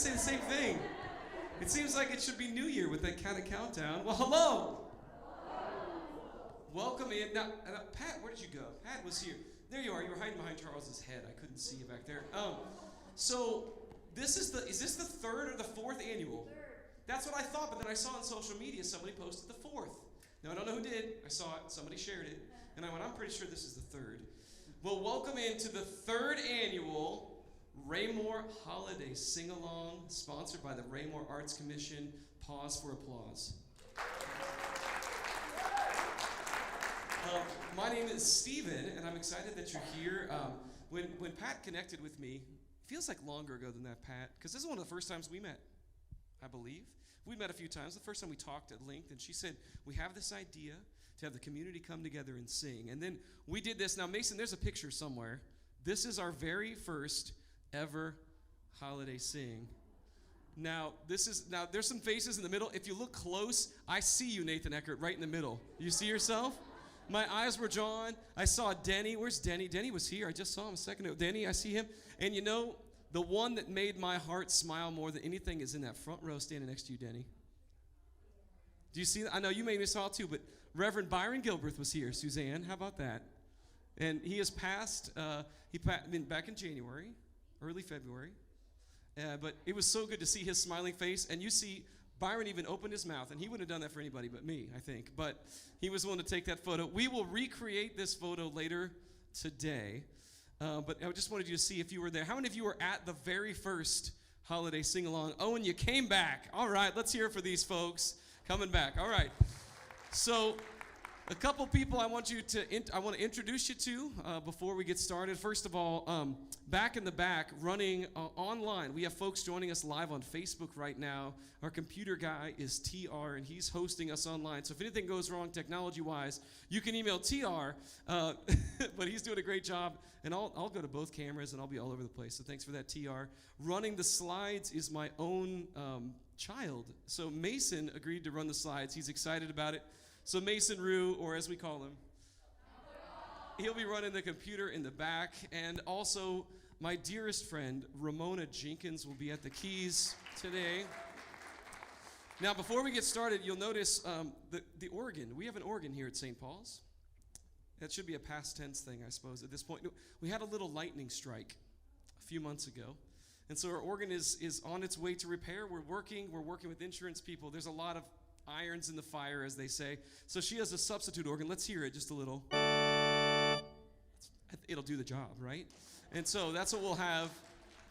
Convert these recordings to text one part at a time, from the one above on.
say the same thing. It seems like it should be New Year with that kind of countdown. Well, hello. Welcome in. Now, Pat, where did you go? Pat was here. There you are. You were hiding behind Charles's head. I couldn't see you back there. So is this the third or the fourth annual? Third. That's what I thought, but then I saw on social media somebody posted the fourth. Now, I don't know who did. I saw it. Somebody shared it. And I went, I'm pretty sure this is the third. Well, welcome into the third annual Raymore Holiday Sing-Along, sponsored by the Raymore Arts Commission. Pause for applause. My name is Steven, and I'm excited that you're here. When Pat connected with me, it feels like longer ago than that, Pat, because this is one of the first times we met, I believe. We met a few times. The first time we talked at length, and she said, we have this idea to have the community come together and sing. And then we did this. Now, Mason, there's a picture somewhere. This is our very first ever holiday sing. Now, there's some faces in the middle. If you look close, I see you, Nathan Eckert, right in the middle. You see yourself? My eyes were drawn. I saw Denny. Where's Denny? Denny was here. I just saw him a second ago. Denny, I see him. And you know, the one that made my heart smile more than anything is in that front row standing next to you, Denny. Do you see that? I know you made me smile too, but Reverend Byron Gilbert was here. Suzanne, how about that? And he has passed, back in January, early February. But it was so good to see his smiling face. And you see, Byron even opened his mouth, and he wouldn't have done that for anybody but me, I think. But he was willing to take that photo. We will recreate this photo later today. But I just wanted you to see if you were there. How many of you were at the very first holiday sing-along? Oh, and you came back. All right, let's hear it for these folks coming back. All right. So a couple people I want to introduce you to before we get started. First of all, back in the back, running online, we have folks joining us live on Facebook right now. Our computer guy is TR, and he's hosting us online. So if anything goes wrong technology-wise, you can email TR, but he's doing a great job. And I'll go to both cameras, and I'll be all over the place. So thanks for that, TR. Running the slides is my own child. So Mason agreed to run the slides. He's excited about it. So Mason Rue, or as we call him, he'll be running the computer in the back. And also, my dearest friend, Ramona Jenkins, will be at the keys today. Now, before we get started, you'll notice the organ. We have an organ here at St. Paul's. That should be a past tense thing, I suppose, at this point. We had a little lightning strike a few months ago. And so our organ is on its way to repair. We're working with insurance people. There's a lot of irons in the fire, as they say. So she has a substitute organ. Let's hear it just a little. It'll do the job, right? And so that's what we'll have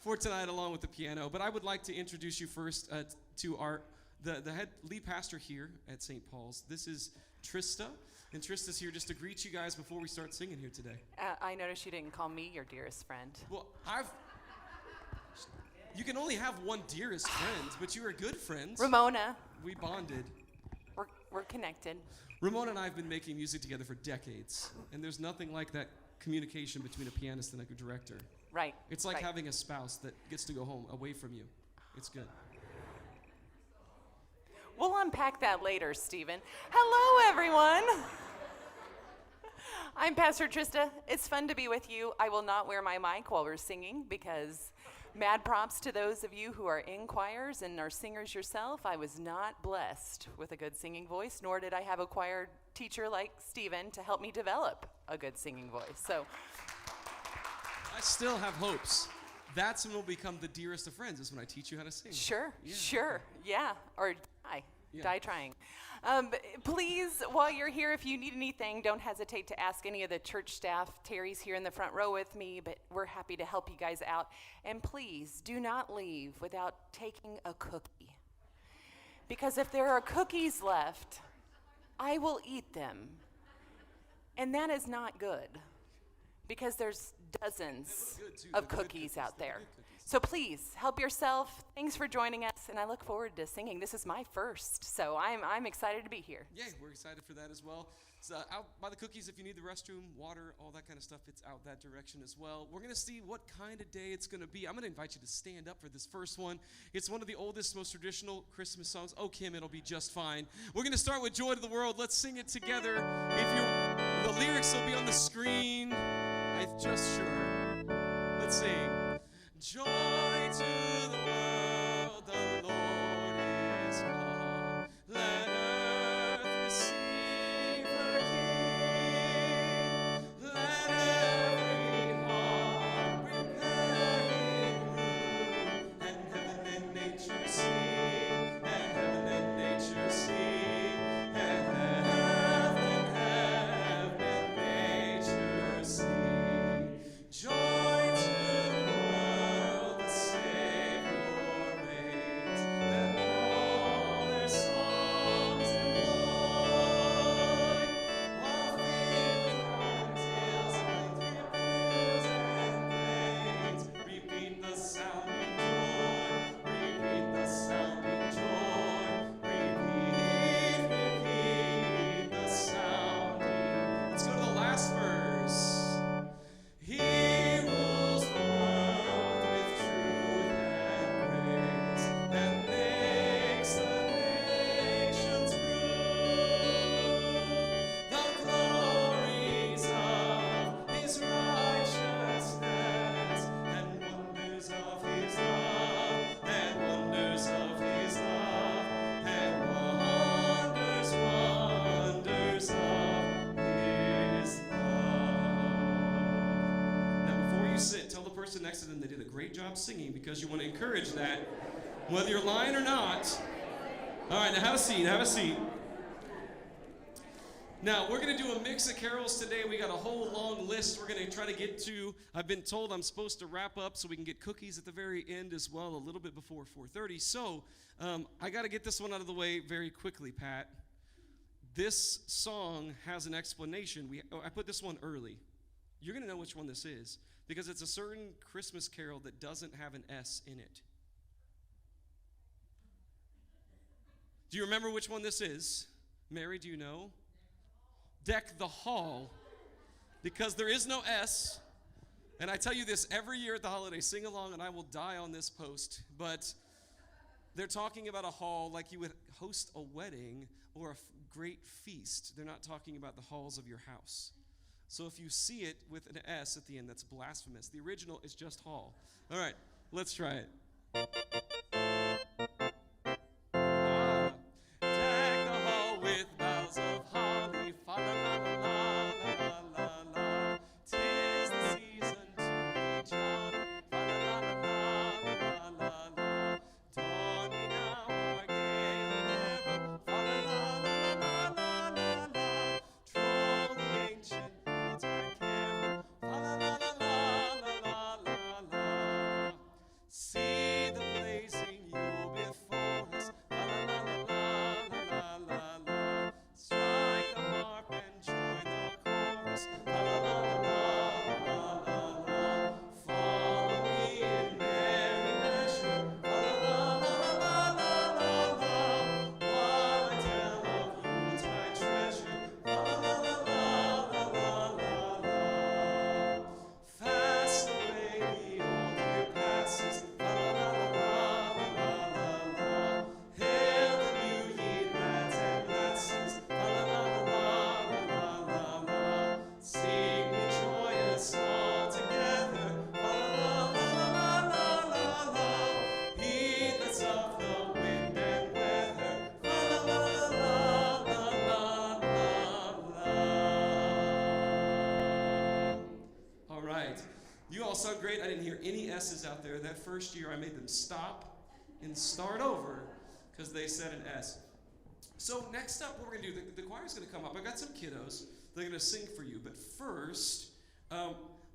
for tonight along with the piano. But I would like to introduce you first to the head lead pastor here at St. Paul's. This is Trista. And Trista's here just to greet you guys before we start singing here today. I noticed you didn't call me your dearest friend. Well, you can only have one dearest friend, but you are good friends. Ramona. We bonded. We're connected. Ramona and I have been making music together for decades, and there's nothing like that communication between a pianist and a director. Right. It's like right. having a spouse that gets to go home away from you. It's good. We'll unpack that later, Stephen. Hello, everyone. I'm Pastor Trista. It's fun to be with you. I will not wear my mic while we're singing because mad props to those of you who are in choirs and are singers yourself. I was not blessed with a good singing voice, nor did I have a choir teacher like Stephen to help me develop a good singing voice. So I still have hopes. That's when we'll become the dearest of friends, is when I teach you how to sing. Sure. Yeah. Or die trying. Please, while you're here, if you need anything, don't hesitate to ask any of the church staff. Terry's here in the front row with me, but we're happy to help you guys out. And please, do not leave without taking a cookie. Because if there are cookies left, I will eat them. And that is not good. Because there's dozens of cookies out there. So please, help yourself. Thanks for joining us, and I look forward to singing. This is my first, so I'm excited to be here. Yeah, we're excited for that as well. It's out by the cookies if you need the restroom, water, all that kind of stuff. It's out that direction as well. We're going to see what kind of day it's going to be. I'm going to invite you to stand up for this first one. It's one of the oldest, most traditional Christmas songs. Oh, Kim, it'll be just fine. We're going to start with Joy to the World. Let's sing it together. The lyrics will be on the screen. I'm just sure. Let's sing. Joy to the world. person next to them that did a great job singing because you want to encourage that, whether you're lying or not. All right, now have a seat, have a seat. Now, we're going to do a mix of carols today. We got a whole long list we're going to try to get to. I've been told I'm supposed to wrap up so we can get cookies at the very end as well, a little bit before 4:30. So I got to get this one out of the way very quickly, Pat. This song has an explanation. I put this one early. You're going to know which one this is because it's a certain Christmas carol that doesn't have an S in it. Do you remember which one this is? Mary, do you know? Deck the Hall, because there is no S. And I tell you this every year at the holiday, sing along and I will die on this post. But they're talking about a hall like you would host a wedding or a great feast. They're not talking about the halls of your house. So if you see it with an S at the end, that's blasphemous. The original is just hall. All right, let's try it. You all sound great. I didn't hear any S's out there. That first year I made them stop and start over because they said an S. So next up, what we're going to do, the choir's going to come up. I got some kiddos. They're going to sing for you. But first,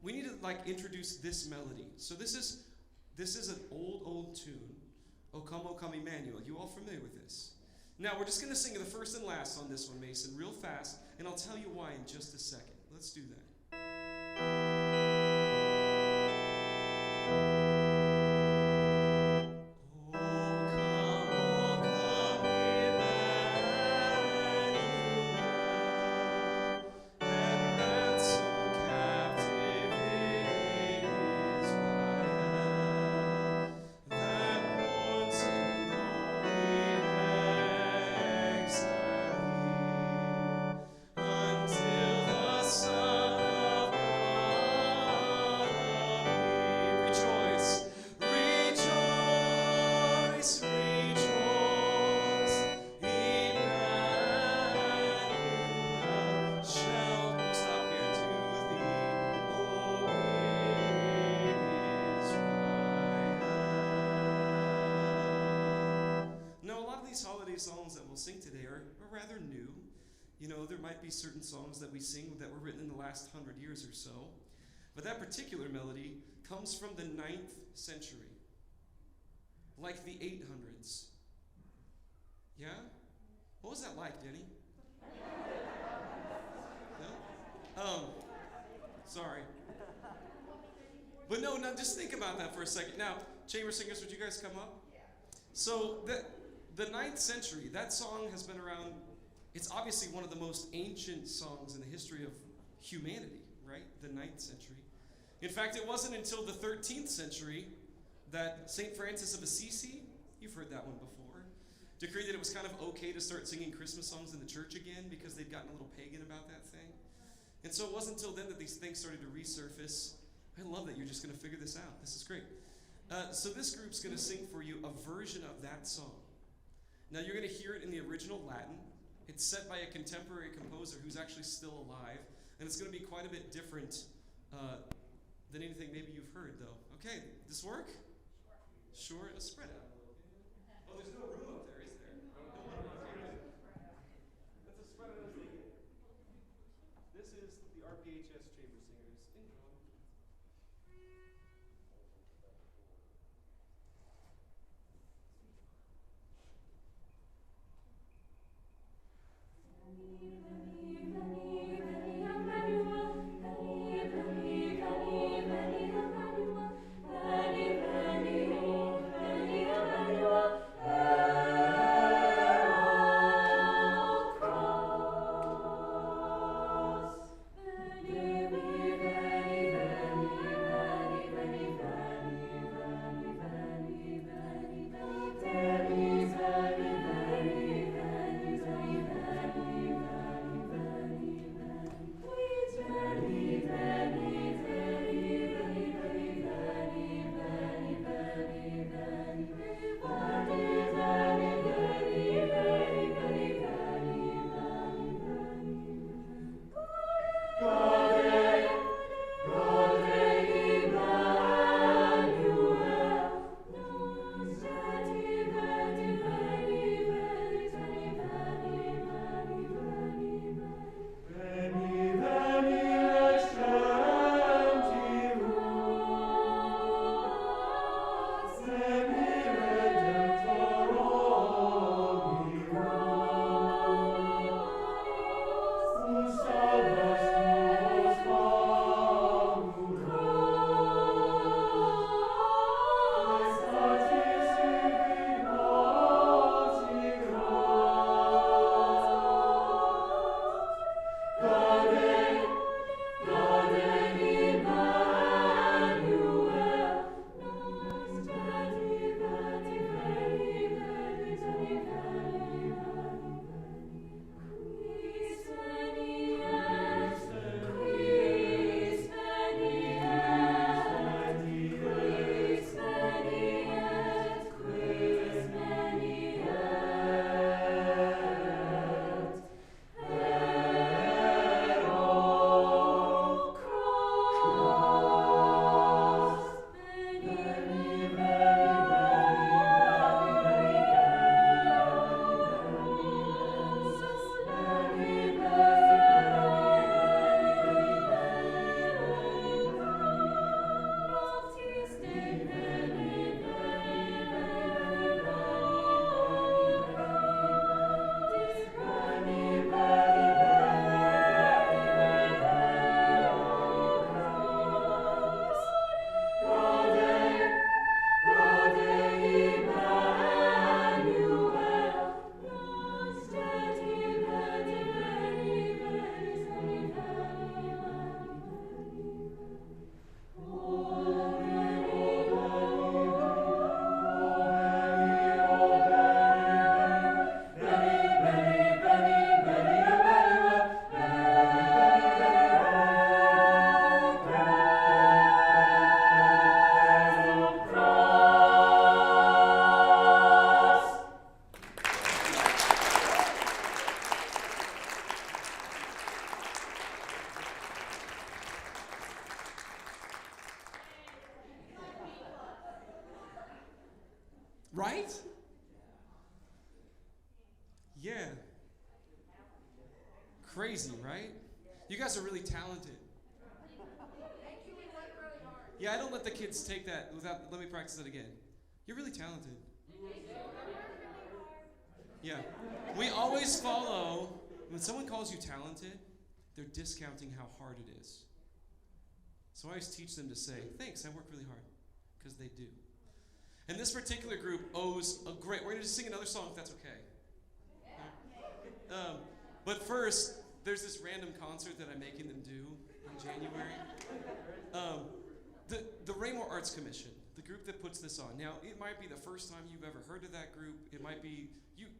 we need to introduce this melody. So this is an old tune. O Come Emmanuel. You all familiar with this? Now we're just going to sing the first and last on this one, Mason, real fast, and I'll tell you why in just a second. Let's do that. Holiday songs that we'll sing today are rather new. You know, there might be certain songs that we sing that were written in the last 100 years or so. But that particular melody comes from the 9th century, like the 800s. Yeah? What was that like, Denny? No? Sorry. But no, just think about that for a second. Now, chamber singers, would you guys come up? So the 9th century, that song has been around. It's obviously one of the most ancient songs in the history of humanity, right? The 9th century. In fact, it wasn't until the 13th century that St. Francis of Assisi, you've heard that one before, decreed that it was kind of okay to start singing Christmas songs in the church again because they'd gotten a little pagan about that thing. And so it wasn't until then that these things started to resurface. I love that you're just going to figure this out. This is great. So this group's going to sing for you a version of that song. Now you're going to hear it in the original Latin. It's set by a contemporary composer who's actually still alive, and it's going to be quite a bit different than anything maybe you've heard, though. Okay, this work? Sure. Let's spread out a little bit. Oh, there's no room up there, is there? No one up here. Let's just spread it as they get. This is the RPHS Chamber Singers. Enjoy. Right? Yeah. Crazy, right? You guys are really talented. Yeah, I don't let the kids take that without, let me practice it again. You're really talented. Yeah. We always follow, when someone calls you talented, they're discounting how hard it is. So I always teach them to say, thanks, I work really hard. Because they do. And this particular group owes a great, we're going to just sing another song if that's okay. But first, there's this random concert that I'm making them do in January. The Raymore Arts Commission, the group that puts this on. Now, it might be the first time you've ever heard of that group. It might be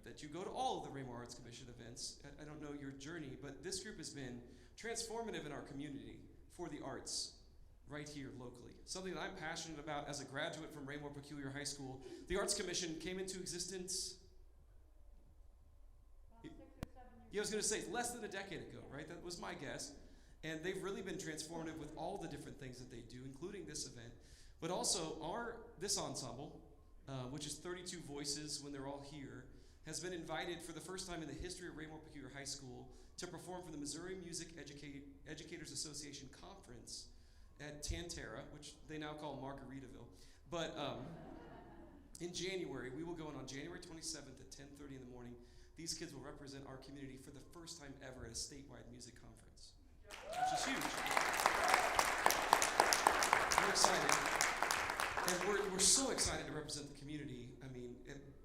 that you go to all of the Raymore Arts Commission events. I don't know your journey, but this group has been transformative in our community for the arts right here locally. Something that I'm passionate about as a graduate from Raymore Peculiar High School. The Arts Commission came into existence, I was going to say less than a decade ago, right? That was my guess. And they've really been transformative with all the different things that they do, including this event. But also, this ensemble, which is 32 voices when they're all here, has been invited for the first time in the history of Raymore Peculiar High School to perform for the Missouri Music Educators Association Conference at Tantera, which they now call Margaritaville. But in January, we will go in on January 27th at 10:30 in the morning. These kids will represent our community for the first time ever at a statewide music conference, which is huge. We're excited. And we're so excited to represent the community. I mean,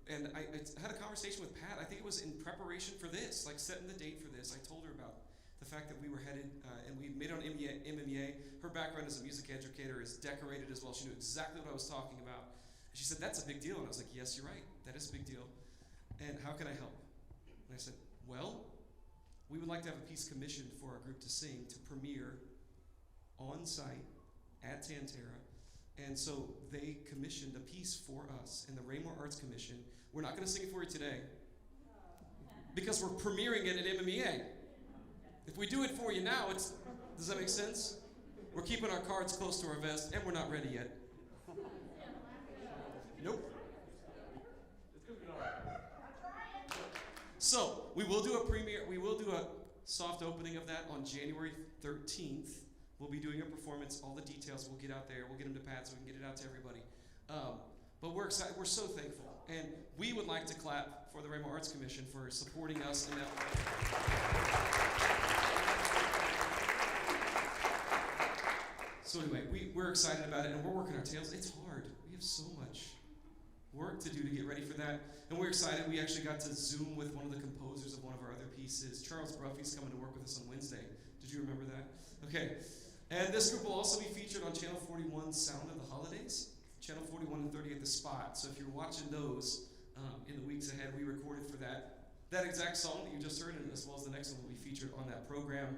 I had a conversation with Pat. I think it was in preparation for this, like setting the date for this. I told her about the fact that we were headed, and we made it on MMEA. Her background as a music educator is decorated as well. She knew exactly what I was talking about. And she said, that's a big deal. And I was like, yes, you're right. That is a big deal. And how can I help? And I said, well, we would like to have a piece commissioned for our group to sing, to premiere on site at Tantera. And so they commissioned a piece for us in the Raymore Arts Commission. We're not going to sing it for you today because we're premiering it at MMEA. If we do it for you now, does that make sense? We're keeping our cards close to our vest, and we're not ready yet. Nope. So we will do a premiere. We will do a soft opening of that on January 13th. We'll be doing a performance. All the details we'll get out there. We'll get them to Pat so we can get it out to everybody. But we're excited. We're so thankful. And we would like to clap for the Raymore Arts Commission for supporting us in that. So anyway, we're excited about it, and we're working our tails. It's hard. We have so much work to do to get ready for that. And we're excited. We actually got to Zoom with one of the composers of one of our other pieces. Charles Bruffy's coming to work with us on Wednesday. Did you remember that? Okay. And this group will also be featured on Channel 41's Sound of the Holidays, Channel 41 and 30 at the Spot. So if you're watching those in the weeks ahead, we recorded for that exact song that you just heard, and as well as the next one will be featured on that program,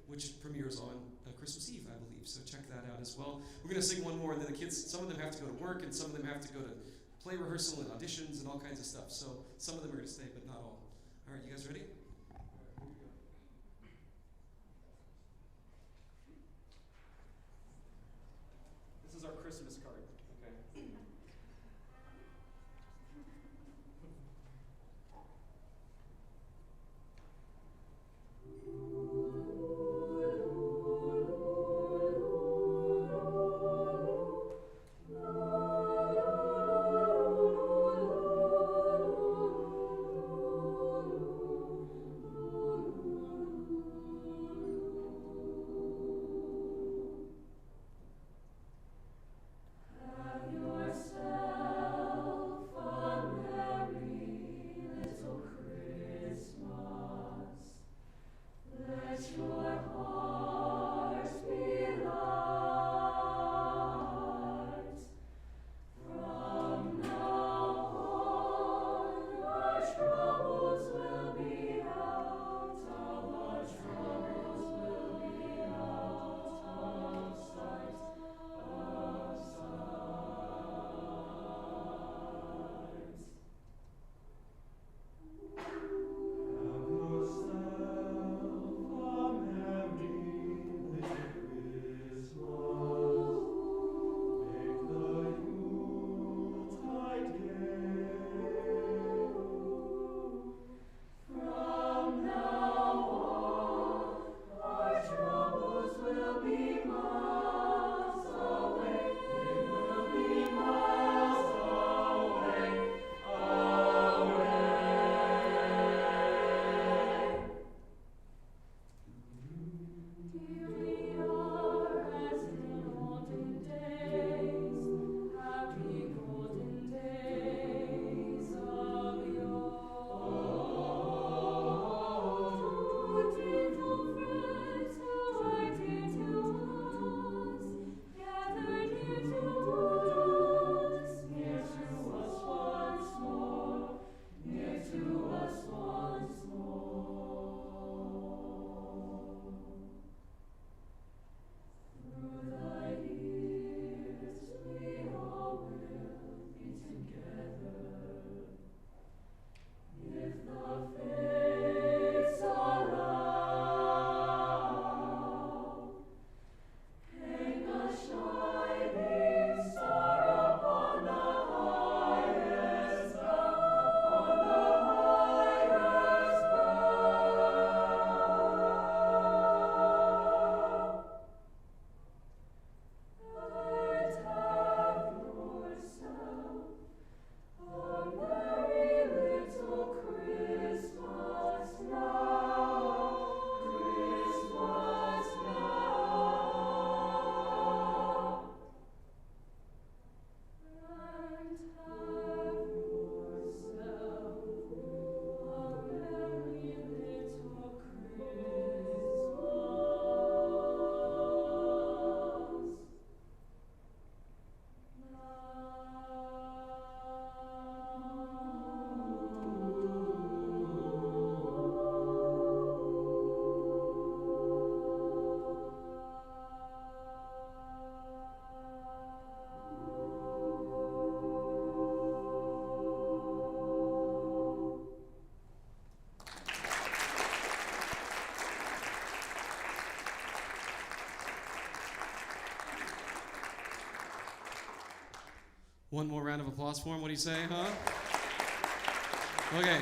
which premieres on Christmas Eve, I believe. So check that out as well. We're going to sing one more, and then the kids, some of them have to go to work, and some of them have to go to play rehearsal and auditions and all kinds of stuff. So some of them are going to stay, but not all. All right, you guys ready? This is our Christmas card. Okay. One more round of applause for him. What do you say, huh? Okay.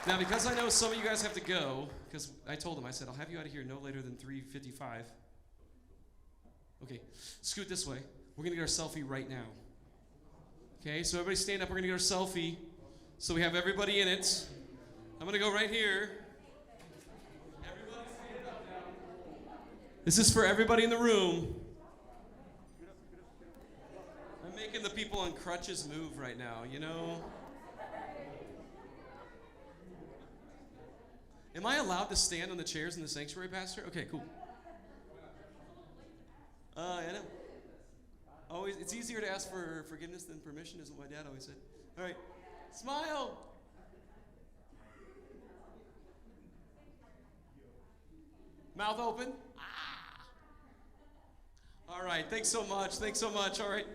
Now, because I know some of you guys have to go, because I told them, I said, I'll have you out of here no later than 3:55. Okay, scoot this way. We're going to get our selfie right now. Okay, so everybody stand up. We're going to get our selfie. So we have everybody in it. I'm going to go right here. Everybody stand up now. This is for everybody in the room. I'm making the people on crutches move right now, you know? Am I allowed to stand on the chairs in the sanctuary, Pastor? Okay, cool. I know. Always, it's easier to ask for forgiveness than permission, is what my dad always said. All right, smile. Mouth open. Ah. All right, thanks so much. Thanks so much. All right.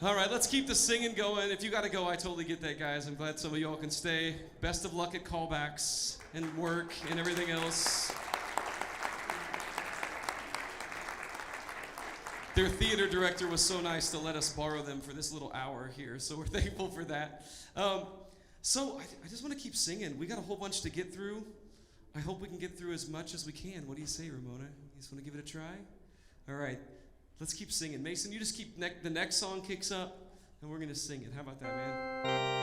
All right, let's keep the singing going. If you got to go, I totally get that, guys. I'm glad some of y'all can stay. Best of luck at callbacks and work and everything else. Their theater director was so nice to let us borrow them for this little hour here, so we're thankful for that. So I just want to keep singing. We got a whole bunch to get through. I hope we can get through as much as we can. What do you say, Ramona? You just want to give it a try? All right. Let's keep singing. Mason, you just keep, the next song kicks up, and we're going to sing it. How about that, man?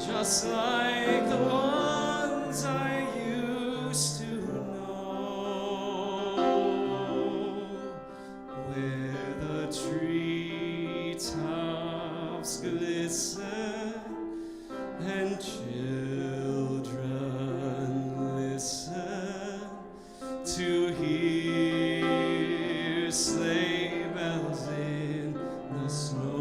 Just like the ones I used to know, where the treetops glisten and children listen to hear sleigh bells in the snow.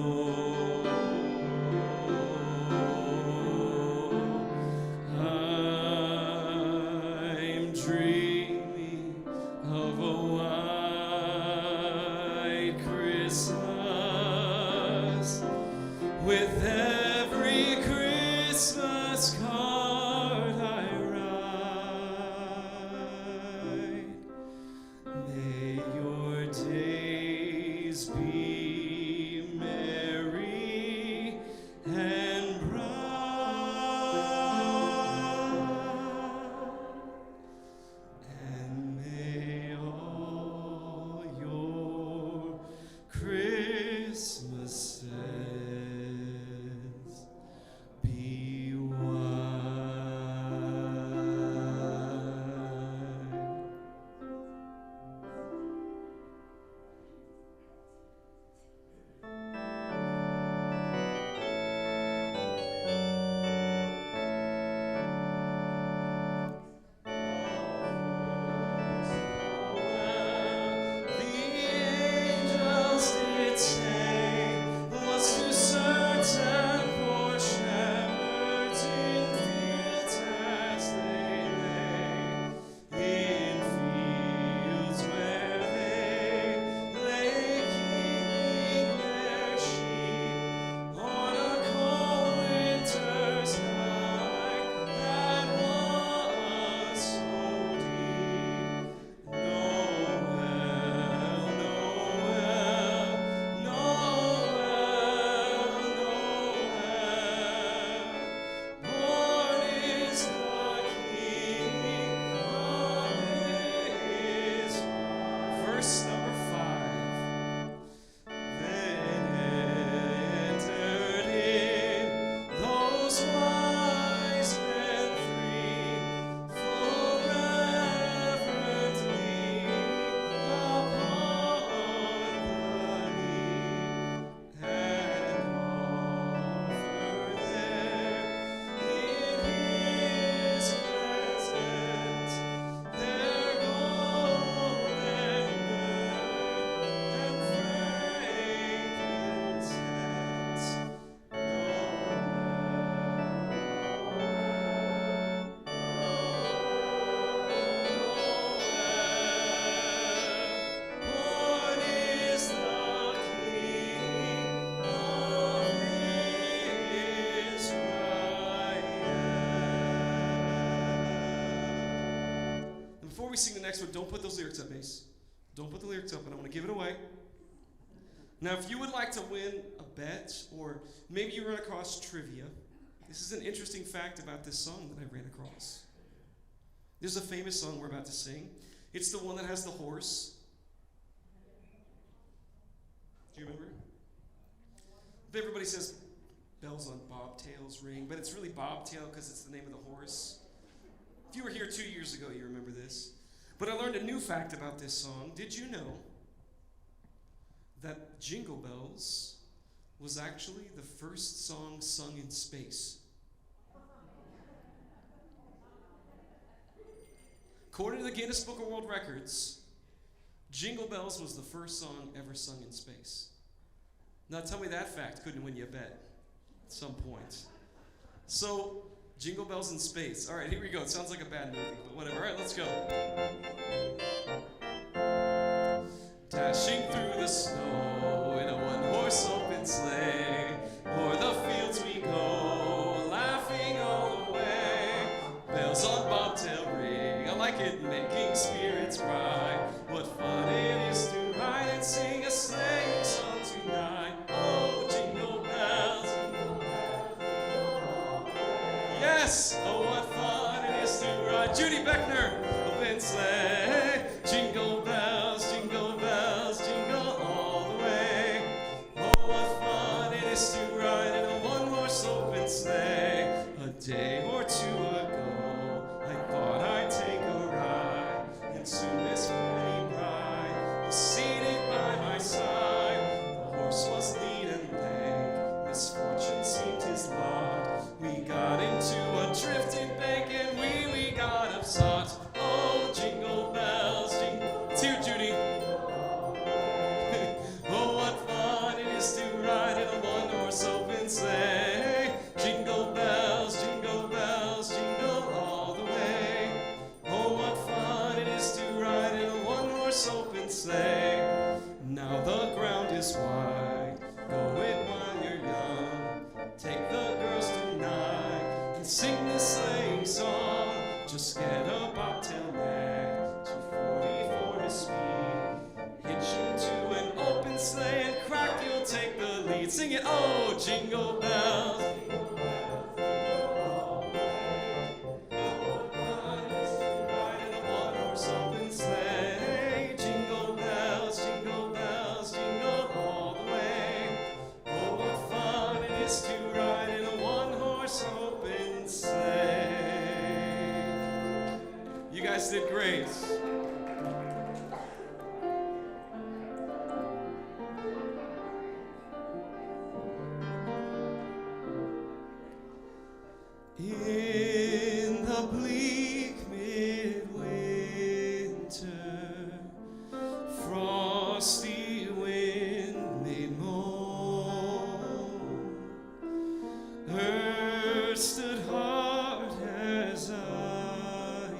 verse number 5. Then entered in those wise men three, full reverently upon the knee, and offered there in his presence their gold and myrrh and frankincense. Born is the King of Israel. And before we sing the next one, don't put those lyrics up, Ace. Don't put the lyrics up, and I'm going to give it away. Now, if you would like to win a bet, or maybe you run across trivia, this is an interesting fact about this song that I ran across. There's a famous song we're about to sing. It's the one that has the horse. Do you remember? Everybody says bells on bobtails ring, but it's really bobtail because it's the name of the horse. If you were here 2 years ago, you remember this. But I learned a new fact about this song. Did you know that Jingle Bells was actually the first song sung in space? According to the Guinness Book of World Records, Jingle Bells was the first song ever sung in space. Now tell me that fact couldn't win you a bet at some point. So, Jingle Bells in space. All right, here we go. It sounds like a bad movie, but whatever. All right, let's go. Dashing through the snow in a one-horse open sleigh, o'er the fields we go, laughing all the way. Bells on bobtail ring, I like it, making spirits bright. What fun it is to ride and sing a sleighing song tonight. Oh, jingle bells, yes! Oh, what fun it is to ride. Judy Beckner, open sleigh. Jingle bells, jingle bells, jingle all the way. Oh, what fun it is to ride in a one-horse open sleigh. A day or two ago, I thought I'd take a ride, and soon Miss Pretty Bride was seated by my side. The horse was lean and lank, misfortune seemed his lot. We got into a drifting bank and we got upset. Oh, jingle bells, jingle. It's here, Judy. Oh, what fun it is to ride in a one-horse open sleigh. Jingle bells, jingle all the way. Oh, what fun it is to ride in a one-horse open sleigh. Now the ground is wide, go it while you're young. Take the girls tonight and sing the sleighing song. Just get a bobtail nag, 240 for his speed. Hitch him to an open sleigh and crack, you'll take the lead. Sing it, oh, jingle bells. Ride in a one-horse open sleigh. Jingle bells, jingle all the way. Oh, what fun it is to ride in a one-horse open sleigh. You guys did great. In the bleak midwinter, frosty wind made moan. Earth stood hard as iron,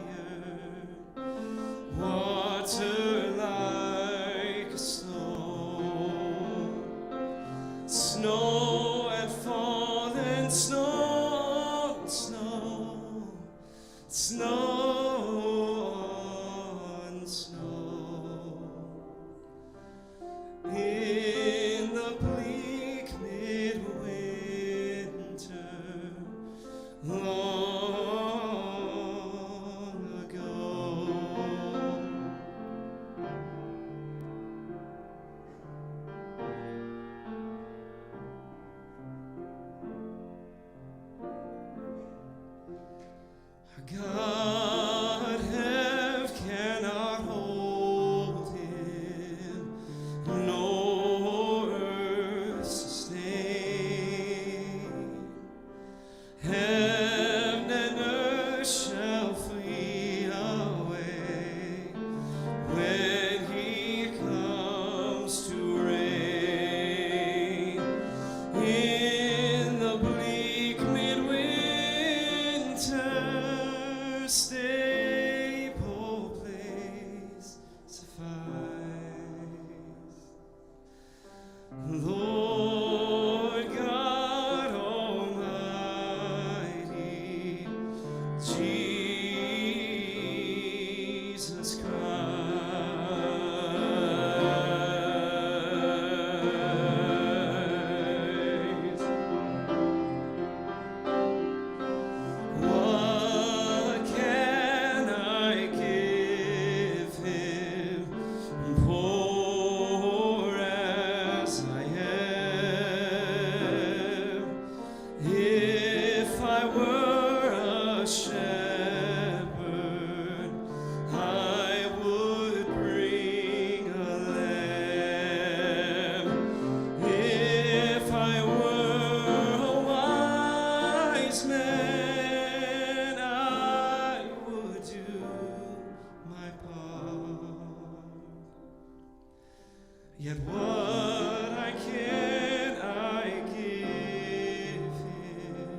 Yet what I can I give him,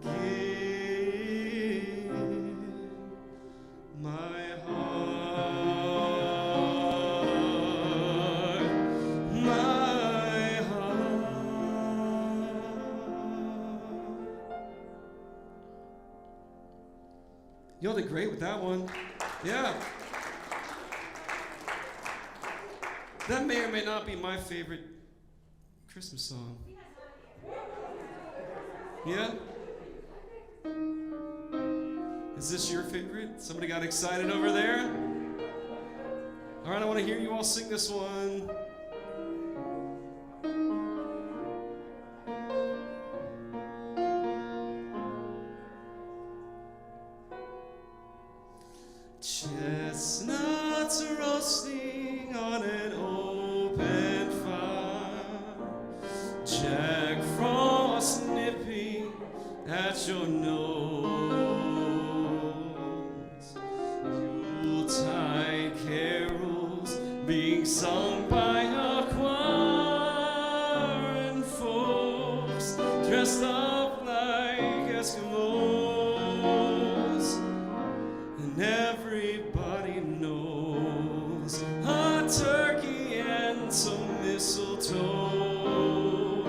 give my heart, my heart. Y'all did great with that one. Yeah. That may or may not be my favorite Christmas song. Yeah? Is this your favorite? Somebody got excited over there? All right, I want to hear you all sing this one. Chestnuts roasting on an open fire, Jack Frost nipping at your nose, Yuletide carols being sung by a choir, and folks dressed up like Eskimos, and everybody knows a turkey and some mistletoe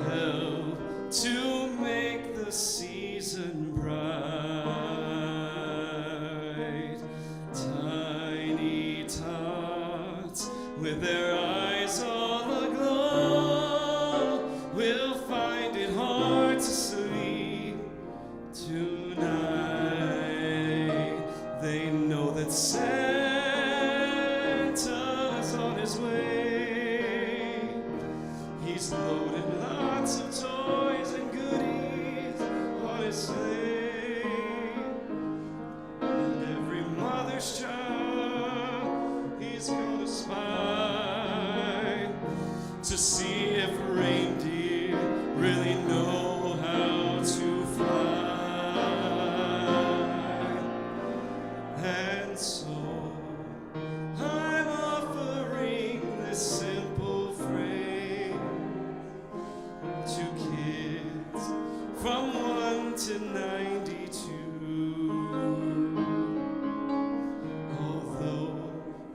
help to make the season bright. Tiny tots with their eyes all aglow will find it hard to sleep tonight. They know that Santa's on his way. He's loaded lots of toys and goodies on his sleigh. And every mother's child he's gonna spy to see if reindeer really know how to fly. And so I'm offering this simple phrase to kids from 1 to 92. Although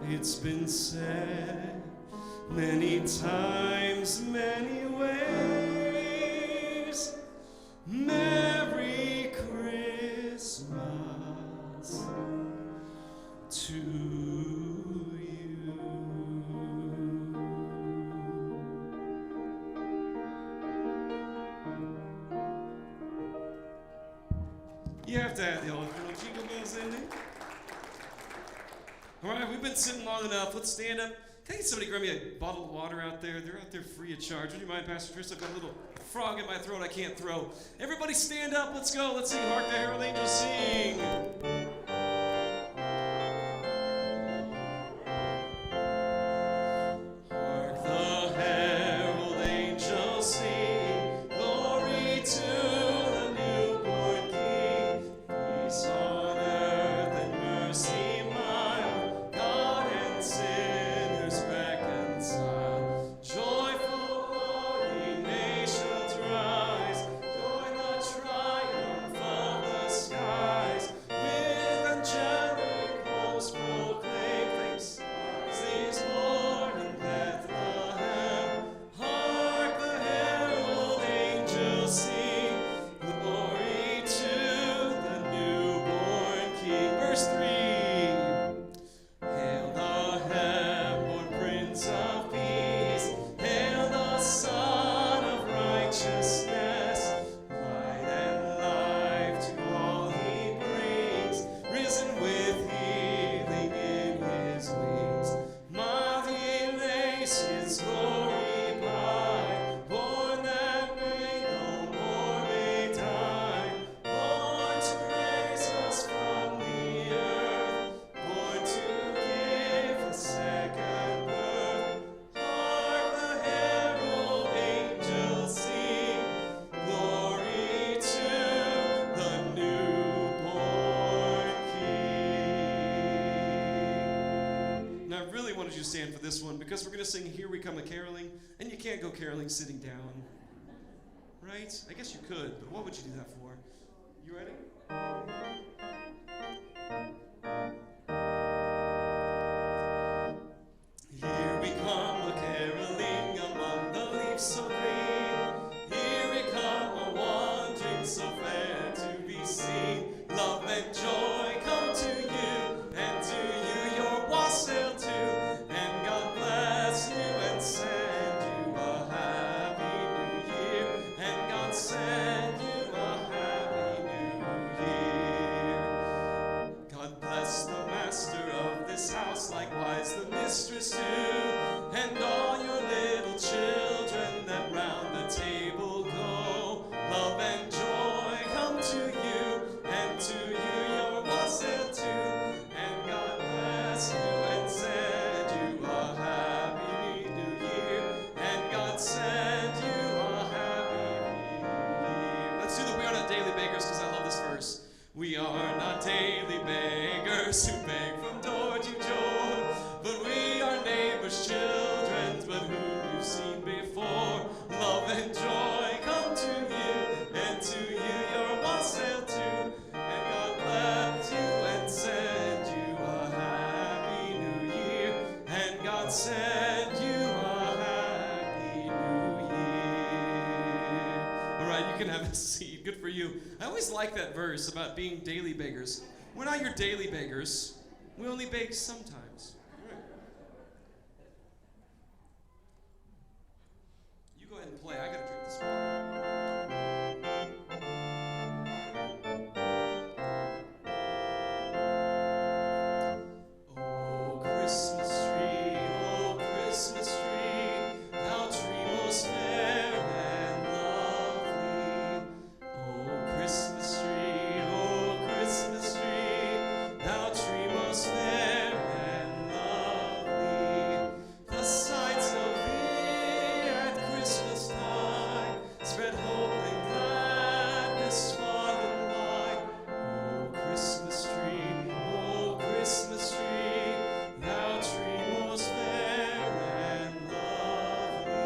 it's been said many times, many ways, Merry Christmas to you. You have to add the old little jingle bells in there. All right, we've been sitting long enough. Let's stand up. Can I get somebody grab me a bottle of water out there? They're out there free of charge. Would you mind, Pastor Chris? I've got a little frog in my throat I can't throw. Everybody stand up. Let's go. Let's sing Hark the Herald Angels Sing. Hark the herald angels sing, glory to the newborn King. Peace on earth and mercy mild, God and sinners reconciled. Joyful glory, nations rise, join the triumph of the skies. With And I really wanted you to stand for this one because we're going to sing Here We Come A-Caroling, and you can't go caroling sitting down. Right? I guess you could, but what would you do that for? You ready? Here we come a-caroling among the leaves so green. Here we come a-wandering so fair to be seen. Love and joy come to you, and to you your wassail too. And God bless you and send you a happy new year. And God send you a happy new year. God bless the master of this house, likewise the mistress too, and all your little children that round the table go. Love and joy come to you, and to you your wassail too. And God bless you and send you a happy new year. And God send you a happy new year. Let's do the We Are Not Daily Beggars because I love this verse. We are not daily beggars who beg from door to door, but we are neighbors' children, but who you've seen before. Love and joy come to you, and to you your wassail too. And God bless you and send you a happy new year. And God send you a happy new year. All right, you can have a seat. Good for you. I always like that verse about being daily beggars. We're not your daily beggars. We only beg sometimes. You go ahead and play. I gotta drink this water. Oh, Christmas tree, thou tree most fair and lovely. Oh, Christmas tree, thou tree most fair and lovely. The sights of thee at Christmas time spread hope and gladness far and wide. Oh, Christmas tree, thou tree most fair and lovely.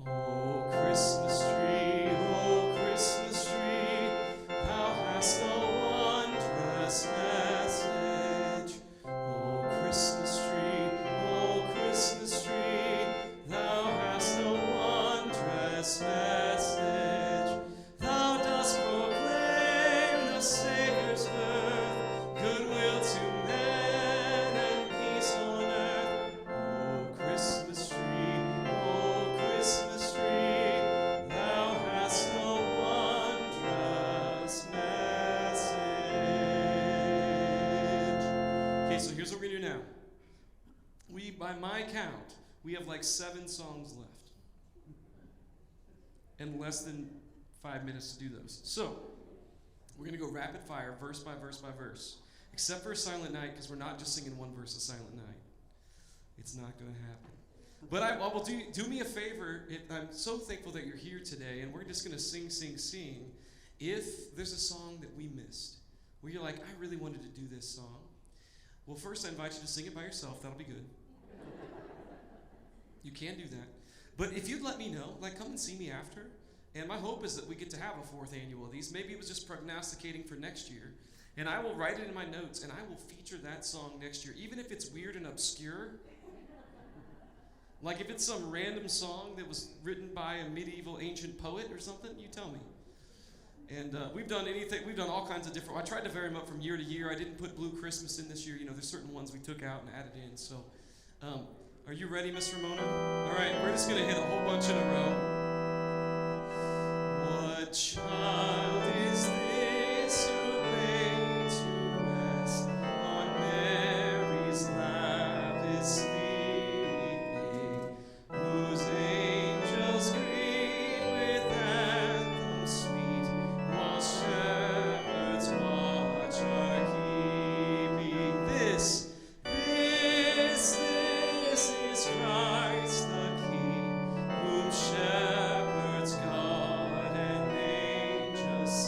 Oh, Christmas tree, thou hast a wondrous message. Oh, Christmas tree, thou hast a wondrous message. Thou dost proclaim the Savior's birth, goodwill to men and peace on earth. Oh, Christmas tree, thou hast a wondrous message. Okay, so here's what we're gonna do now. By my count, we have like 7 songs left. And less than 5 minutes to do those. So, we're gonna go rapid fire, verse by verse by verse. Except for Silent Night, because we're not just singing one verse of Silent Night. It's not gonna happen. But I will do me a favor. I'm so thankful that you're here today, and we're just gonna sing. If there's a song that we missed, where you're like, I really wanted to do this song. Well, first I invite you to sing it by yourself. That'll be good. You can do that. But if you'd let me know, like come and see me after. And my hope is that we get to have a 4th annual of these. Maybe it was just prognosticating for next year. And I will write it in my notes, and I will feature that song next year, even if it's weird and obscure. Like if it's some random song that was written by a medieval ancient poet or something, you tell me. And we've done all kinds of different, I tried to vary them up from year to year. I didn't put Blue Christmas in this year. You know, there's certain ones we took out and added in. So, are you ready, Miss Ramona? All right, we're just going to hit a whole bunch in a row. What child is this who laid to rest on Mary's lap is sleeping, whose angels greet with anthems sweet, while shepherds watch are keeping? This is Christ the King, whom shepherds guard and angels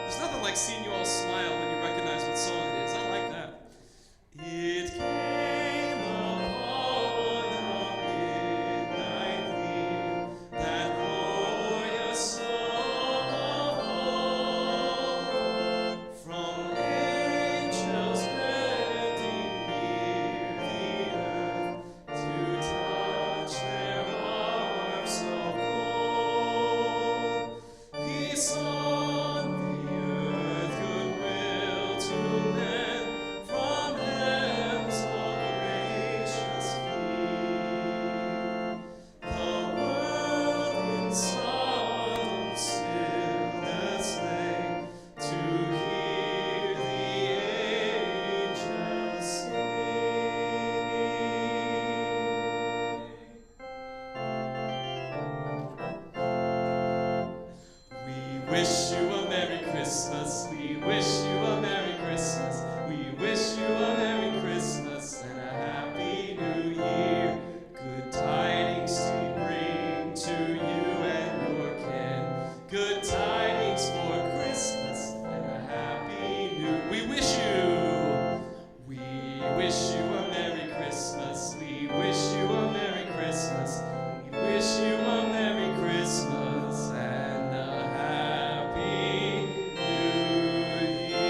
There's nothing like seeing you all smile when you recognize what song it is. I like that. It came upon a midnight gleam, that glorious song of old, from angels bending near the earth to touch their harps of gold. Peace on the earth, goodwill to men, from heaven's all-gracious King. The world in solemn stillness lay, to hear the angels sing. We wish you a Merry Christmas. We wish you a Merry Christmas. We wish you a Merry Christmas and a Happy New Year. Good tidings to bring to you and your kin. Good tidings for Christmas and a Happy New. We wish you. We wish you a Merry Christmas. We wish you a Merry Christmas. We wish you a Merry Christmas and a Happy New Year.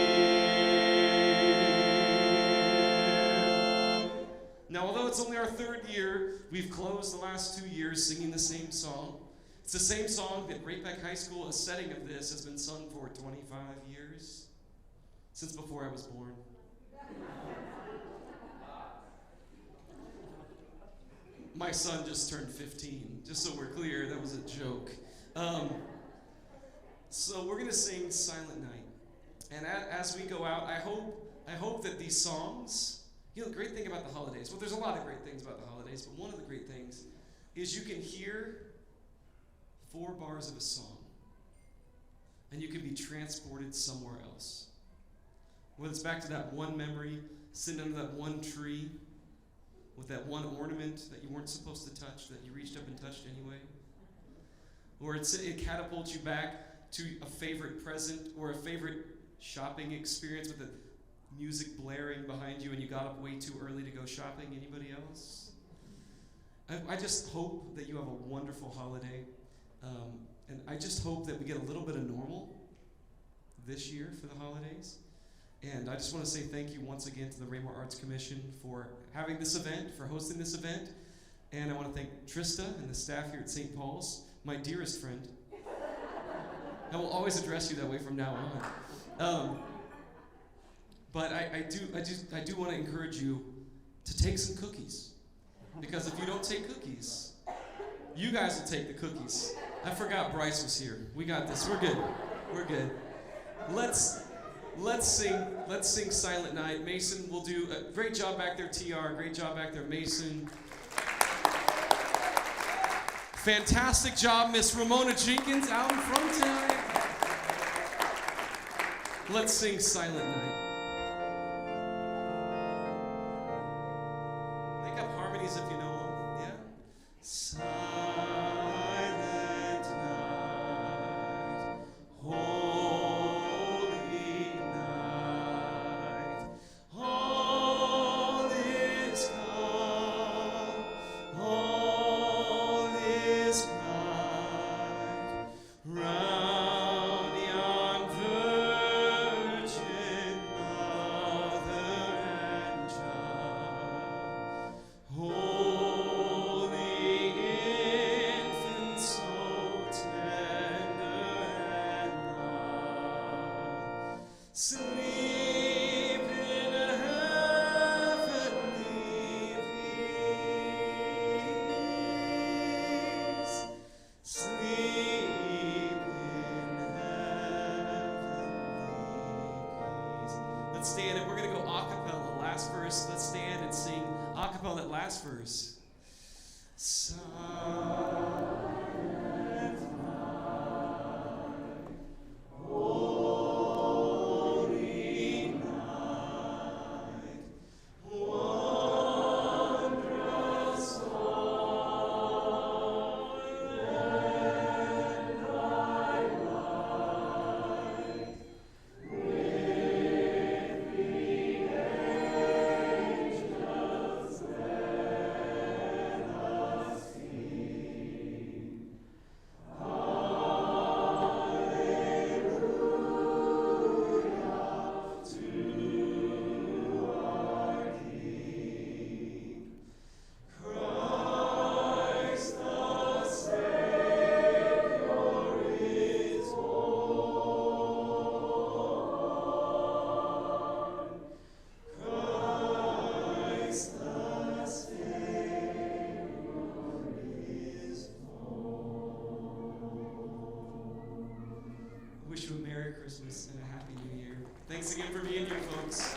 Now, although it's only our third year, we've closed the last 2 years singing the same song. It's the same song that Rapeck High School, a setting of this, has been sung for 25 years, since before I was born. My son just turned 15, just so we're clear, that was a joke. So we're gonna sing Silent Night. And as we go out, I hope that these songs, you know, the great thing about the holidays, well, there's a lot of great things about the holidays, but one of the great things is you can hear 4 bars of a song, and you can be transported somewhere else. Whether it's back to that one memory, sitting under that one tree, with that one ornament that you weren't supposed to touch, that you reached up and touched anyway. Or it catapults you back to a favorite present or a favorite shopping experience with the music blaring behind you and you got up way too early to go shopping. Anybody else? I just hope that you have a wonderful holiday. And I just hope that we get a little bit of normal this year for the holidays. And I just want to say thank you once again to the Raymore Arts Commission for having this event, for hosting this event. And I want to thank Trista and the staff here at St. Paul's, my dearest friend. I will always address you that way from now on. But I do want to encourage you to take some cookies. Because if you don't take cookies, you guys will take the cookies. I forgot Bryce was here. We got this. We're good. We're good. Let's sing Silent Night. Mason will do a great job back there, TR. Great job back there, Mason. Fantastic job, Miss Ramona Jenkins out in front tonight. Let's sing Silent Night. Make up harmonies if you know them. Yeah? Silent night, holy night, all is calm, all is bright, round yon virgin mother and child. Holy infant, so tender and mild, sleep in heavenly peace. Sleep in heavenly peace. Let's stand and we're going to go a cappella. Last verse. Let's stand and sing a cappella that last verse. Silent night, holy night, wondrous dawn, and thy light Christmas and a Happy New Year. Thanks again for being here, folks.